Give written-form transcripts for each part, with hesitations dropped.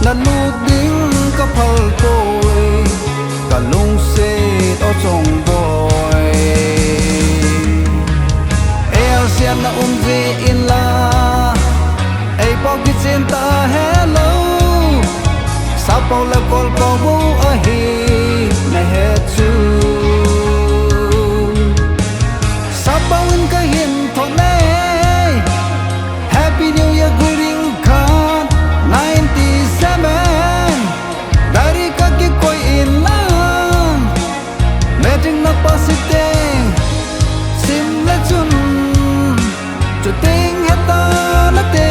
Nalut ding kaphalpoi kalungset o chongboi el siam na umze inla Eipao kichen ta helou Saap le kolpao a hi nahet Saap in kahin thot Happy New Year greeting card 97 dari ka kikoi inla Matric na Chuteng sim lechun Chuteng hetan te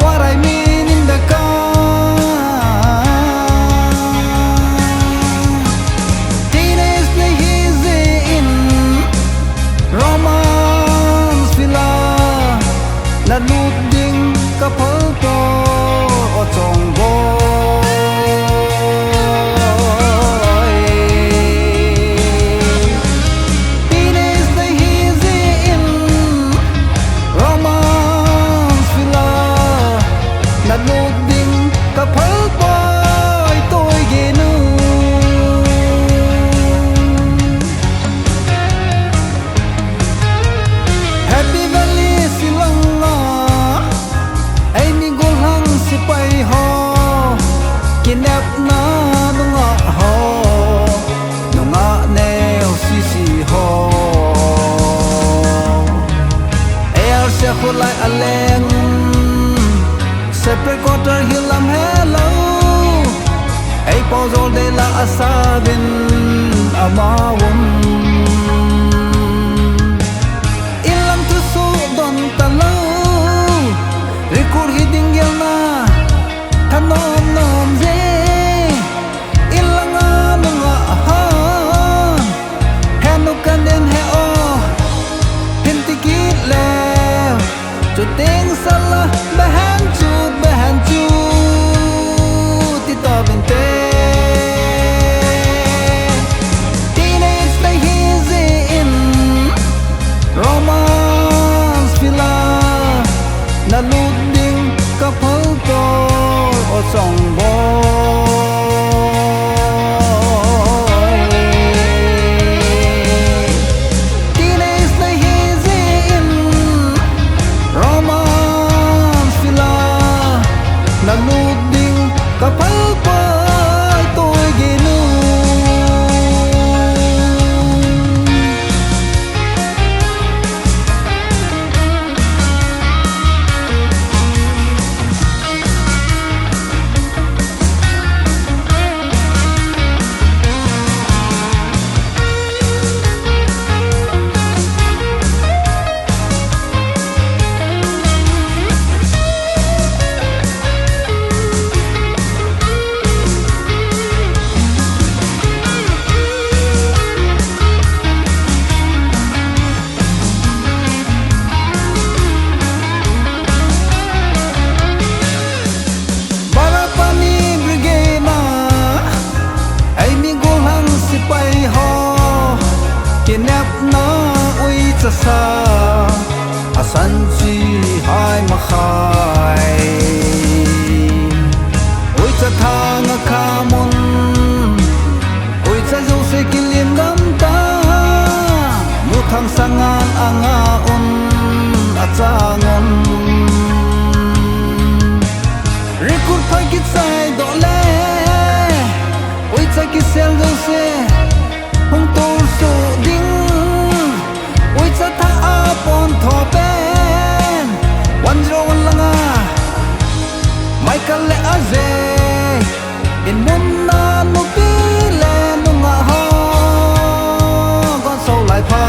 what I mean in the car teenage play easy in romance villa Nalut ding kaphalpoi o chongboi teenage play easy in romance villa Nalut ding kaphalpoi tôi ghê nu Happy Valley shilling Eimi gollhang sepoy ho kinepna nungah ho nungah neo sisi ho se kholai aleng separate quarter hilam helou Eipao joldeila asabin amao ilang tu su don talau Rikur hiding yelna Tanom nom ze Ilanga nungah Henukan den heo Hintikit lew Chuteng salah Bahan chut Tita binte Teenage play easy in romance villa Nalut ding kaphalpoi o chongboi teenage play easy in romance villa Nalut ding kaphalpoi tôi ghê nu kinepna ui chasa asan chi hai makhai ui cha thang khamun ui cha zo se kilin dam ta mu thang sangan anga un achangon rikur phai ki sai do le ui cha ki sel zo se hung to so kale aze in mun na nu pi le nungah ha con so lai pa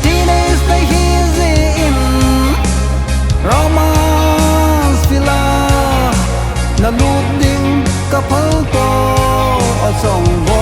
teenage day easy in romance villa Nalut ding kaphalpoi chongboi